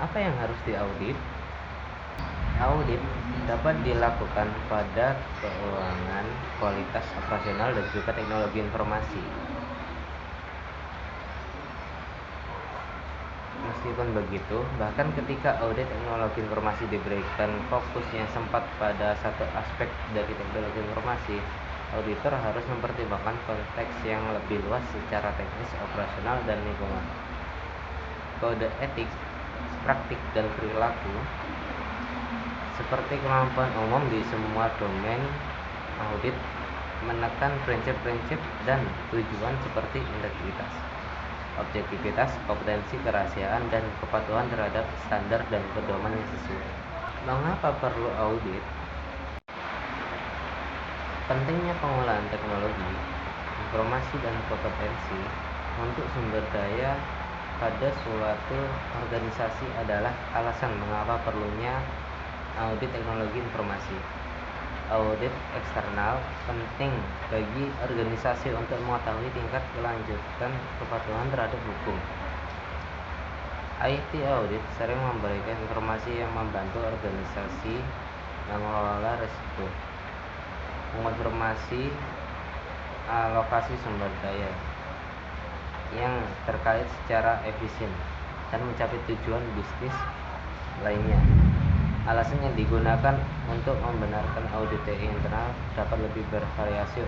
Apa yang harus diaudit? Audit dapat dilakukan pada keuangan, kualitas operasional, dan juga teknologi informasi. Meskipun begitu, bahkan ketika audit teknologi informasi diberikan fokus yang sempat pada satu aspek dari teknologi informasi, auditor harus mempertimbangkan konteks yang lebih luas secara teknis, operasional, dan lingkungan. Kode etik, praktik, dan perilaku seperti kemampuan umum di semua domain audit menekan prinsip-prinsip dan tujuan seperti integritas, objektivitas, kompetensi, kerahasiaan, dan kepatuhan terhadap standar dan pedoman yang sesuai. Mengapa perlu audit? Pentingnya pengolahan teknologi, informasi, dan kompetensi untuk sumber daya pada suatu organisasi adalah alasan mengapa perlunya audit teknologi informasi. Audit eksternal penting bagi organisasi untuk mengetahui tingkat kelanjutan kepatuhan terhadap hukum. IT audit sering memberikan informasi yang membantu organisasi mengelola risiko, mengonfirmasi alokasi sumber daya yang terkait secara efisien, dan mencapai tujuan bisnis lainnya. Alasan yang digunakan untuk membenarkan audit TI internal dapat lebih bervariasi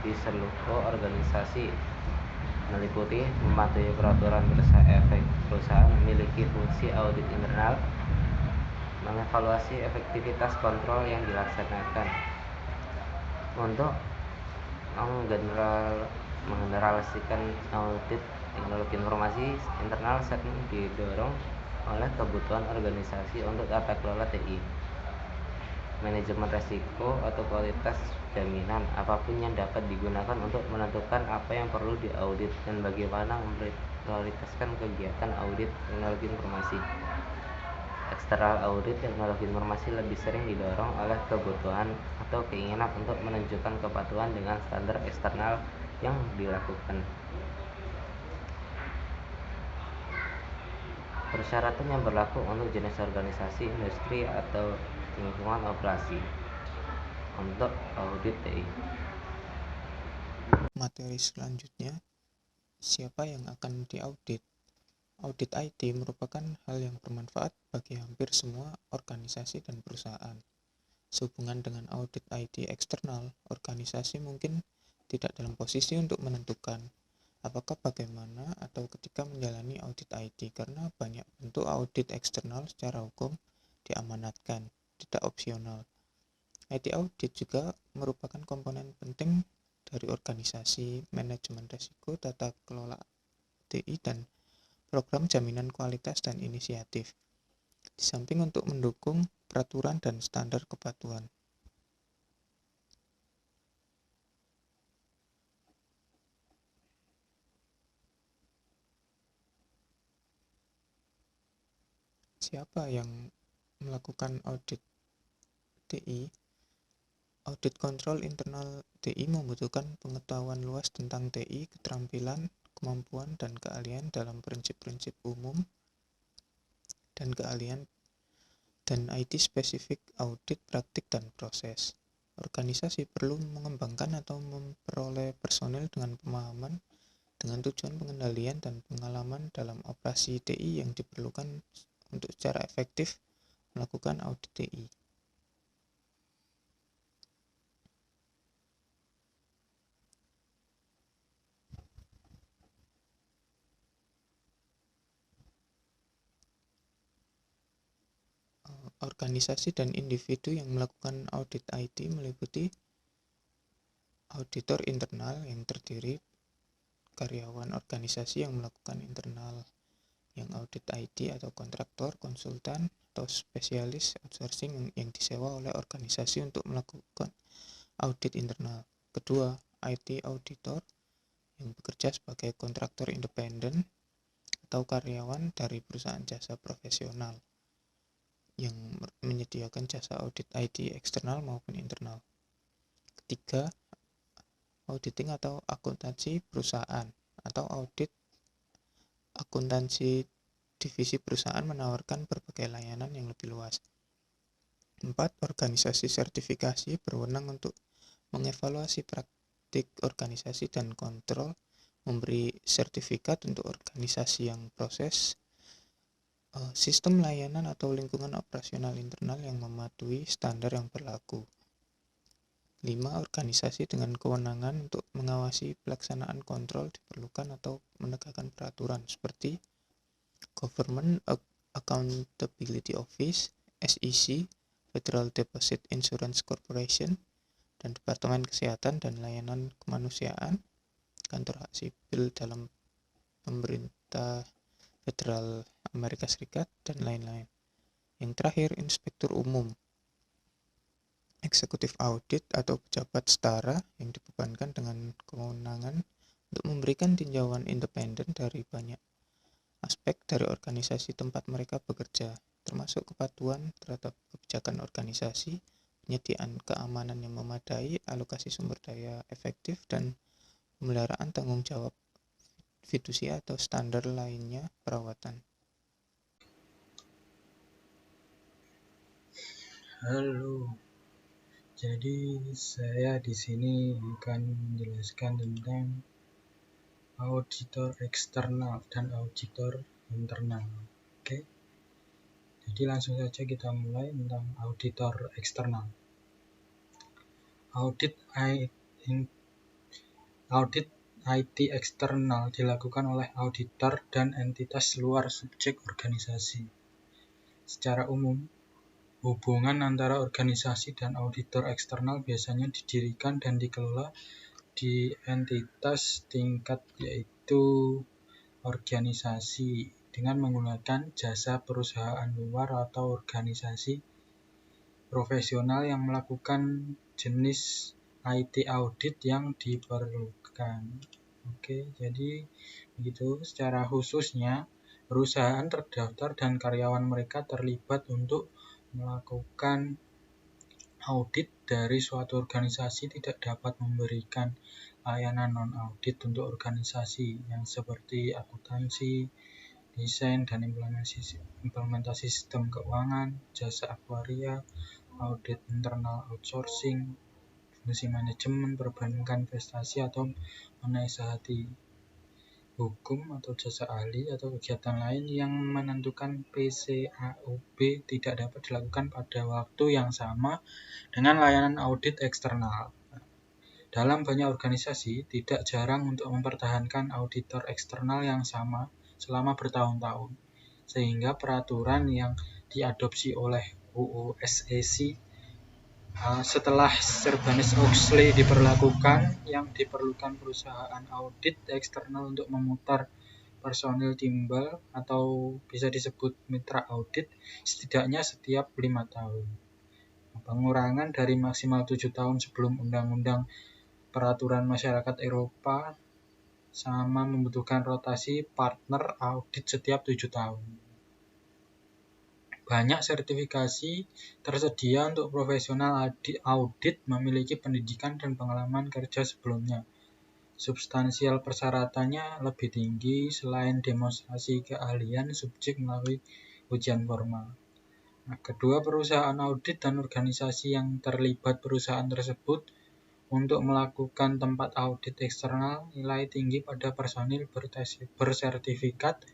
di seluruh organisasi, meliputi mematuhi peraturan bursa efek perusahaan, memiliki fungsi audit internal, mengevaluasi efektivitas kontrol yang dilaksanakan. Untuk menggeneralisasikan audit teknologi informasi internal sering didorong oleh kebutuhan organisasi untuk tata kelola TI, manajemen risiko, atau kualitas jaminan apapun yang dapat digunakan untuk menentukan apa yang perlu diaudit dan bagaimana memprioritaskan kegiatan audit teknologi informasi. Eksternal audit teknologi informasi lebih sering didorong oleh kebutuhan atau keinginan untuk menunjukkan kepatuhan dengan standar eksternal yang dilakukan. Persyaratan yang berlaku untuk jenis organisasi, industri, atau lingkungan operasi untuk audit TI. Materi selanjutnya, siapa yang akan diaudit? Audit IT merupakan hal yang bermanfaat bagi hampir semua organisasi dan perusahaan. Sehubungan dengan audit IT eksternal, organisasi mungkin tidak dalam posisi untuk menentukan apakah bagaimana atau ketika menjalani audit IT, karena banyak bentuk audit eksternal secara hukum diamanatkan, tidak opsional. IT audit juga merupakan komponen penting dari organisasi, manajemen risiko, tata kelola TI, dan program jaminan kualitas dan inisiatif, di samping untuk mendukung peraturan dan standar kepatuhan. Siapa yang melakukan audit TI? Audit kontrol internal TI membutuhkan pengetahuan luas tentang TI, keterampilan, kemampuan, dan keahlian dalam prinsip-prinsip umum dan keahlian dan IT spesifik audit praktik dan proses. Organisasi perlu mengembangkan atau memperoleh personel dengan pemahaman dengan tujuan pengendalian dan pengalaman dalam operasi TI yang diperlukan untuk secara efektif melakukan audit TI. Organisasi dan individu yang melakukan audit IT meliputi auditor internal yang terdiri karyawan organisasi yang melakukan internal, yang audit IT atau kontraktor, konsultan, atau spesialis outsourcing yang disewa oleh organisasi untuk melakukan audit internal. Kedua, IT auditor yang bekerja sebagai kontraktor independen atau karyawan dari perusahaan jasa profesional yang menyediakan jasa audit IT eksternal maupun internal. Ketiga, auditing atau akuntansi perusahaan atau audit akuntansi divisi perusahaan menawarkan berbagai layanan yang lebih luas. 4. Organisasi sertifikasi berwenang untuk mengevaluasi praktik organisasi dan kontrol, memberi sertifikat untuk organisasi yang proses, sistem layanan atau lingkungan operasional internal yang mematuhi standar yang berlaku. 5. Organisasi dengan kewenangan untuk mengawasi pelaksanaan kontrol diperlukan atau menegakkan peraturan seperti Government Accountability Office, SEC, Federal Deposit Insurance Corporation, dan Departemen Kesehatan dan Layanan Kemanusiaan, Kantor Hak Sipil dalam Pemerintah Federal Amerika Serikat, dan lain-lain. Yang terakhir, Inspektur Umum, Eksekutif Audit atau pejabat setara yang dibebankan dengan kewenangan untuk memberikan tinjauan independen dari banyak aspek dari organisasi tempat mereka bekerja, termasuk kepatuhan terhadap kebijakan organisasi, penyediaan keamanan yang memadai, alokasi sumber daya efektif, dan pemeliharaan tanggung jawab fidusia atau standar lainnya perawatan. Halo, jadi saya di sini akan menjelaskan tentang auditor eksternal dan auditor internal. Oke. Jadi langsung saja kita mulai tentang auditor eksternal. Audit IT eksternal dilakukan oleh auditor dan entitas luar subjek organisasi. Secara umum, hubungan antara organisasi dan auditor eksternal biasanya didirikan dan dikelola di entitas tingkat yaitu organisasi dengan menggunakan jasa perusahaan luar atau organisasi profesional yang melakukan jenis IT audit yang diperlukan. Oke, jadi begitu. Secara khususnya, perusahaan terdaftar dan karyawan mereka terlibat untuk melakukan audit dari suatu organisasi tidak dapat memberikan layanan non-audit untuk organisasi yang seperti akuntansi, desain dan implementasi sistem keuangan, jasa aktuaria, audit internal outsourcing, fungsi manajemen, perbankan, investasi atau menasihati hukum atau jasa ahli atau kegiatan lain yang menentukan PCAUB tidak dapat dilakukan pada waktu yang sama dengan layanan audit eksternal. Dalam banyak organisasi, tidak jarang untuk mempertahankan auditor eksternal yang sama selama bertahun-tahun, sehingga peraturan yang diadopsi oleh UU SEC setelah Sarbanes-Oxley diberlakukan, yang diperlukan perusahaan audit eksternal untuk memutar personil timbal atau bisa disebut mitra audit setidaknya setiap 5 tahun. Pengurangan dari maksimal 7 tahun sebelum Undang-Undang Peraturan Masyarakat Eropa sama membutuhkan rotasi partner audit setiap 7 tahun. Banyak sertifikasi tersedia untuk profesional audit memiliki pendidikan dan pengalaman kerja sebelumnya. Substansial persyaratannya lebih tinggi selain demonstrasi keahlian subjek melalui ujian formal. Kedua, perusahaan audit dan organisasi yang terlibat perusahaan tersebut untuk melakukan tempat audit eksternal nilai tinggi pada personil bersertifikat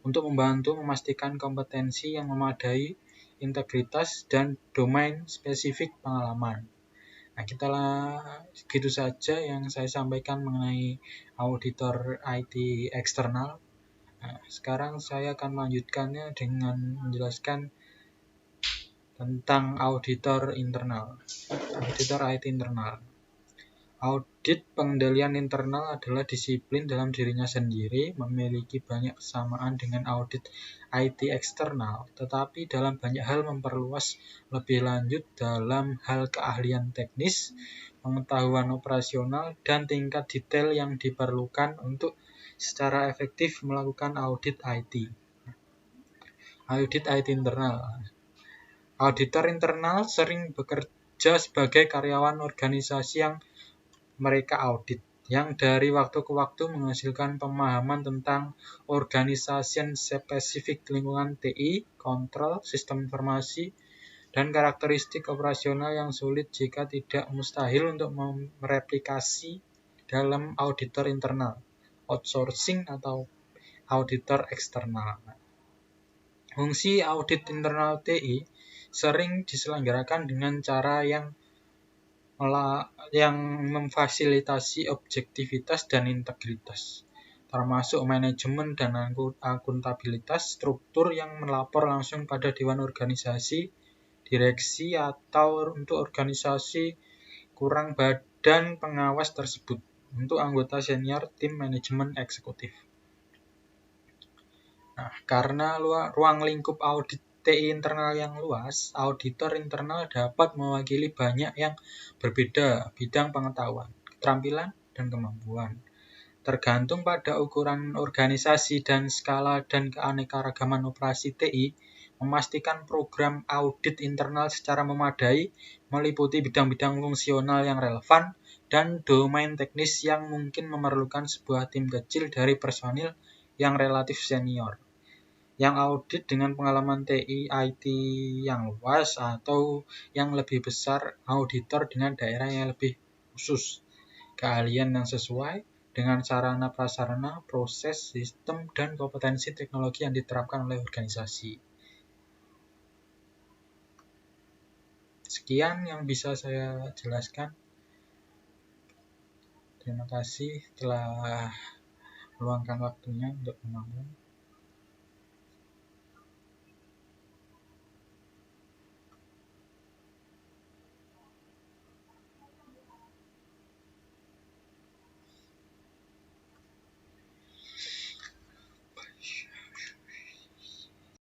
untuk membantu memastikan kompetensi yang memadai, integritas, dan domain spesifik pengalaman. Gitu saja yang saya sampaikan mengenai auditor IT eksternal. Sekarang saya akan melanjutkannya dengan menjelaskan tentang auditor internal. Auditor IT internal. Audit pengendalian internal adalah disiplin dalam dirinya sendiri, memiliki banyak kesamaan dengan audit IT eksternal, tetapi dalam banyak hal memperluas lebih lanjut dalam hal keahlian teknis, pengetahuan operasional, dan tingkat detail yang diperlukan untuk secara efektif melakukan audit IT. Audit IT internal. Auditor internal sering bekerja sebagai karyawan organisasi yang mereka audit, yang dari waktu ke waktu menghasilkan pemahaman tentang organisasi spesifik lingkungan TI, kontrol, sistem informasi, dan karakteristik operasional yang sulit jika tidak mustahil untuk mereplikasi dalam auditor internal, outsourcing atau auditor eksternal. Fungsi audit internal TI sering diselenggarakan dengan cara yang memfasilitasi objektivitas dan integritas, termasuk manajemen dan akuntabilitas, struktur yang melapor langsung pada dewan organisasi, direksi, atau untuk organisasi kurang badan pengawas tersebut, untuk anggota senior tim manajemen eksekutif. Nah, karena ruang lingkup audit TI internal yang luas, auditor internal dapat mewakili banyak yang berbeda bidang pengetahuan, keterampilan, dan kemampuan. Tergantung pada ukuran organisasi dan skala dan keanekaragaman operasi TI, memastikan program audit internal secara memadai, meliputi bidang-bidang fungsional yang relevan, dan domain teknis yang mungkin memerlukan sebuah tim kecil dari personil yang relatif senior, yang audit dengan pengalaman TI IT yang luas, atau yang lebih besar, auditor dengan daerah yang lebih khusus, keahlian yang sesuai dengan sarana prasarana, proses, sistem, dan kompetensi teknologi yang diterapkan oleh organisasi. Sekian yang bisa saya jelaskan. Terima kasih telah meluangkan waktunya untuk menonton.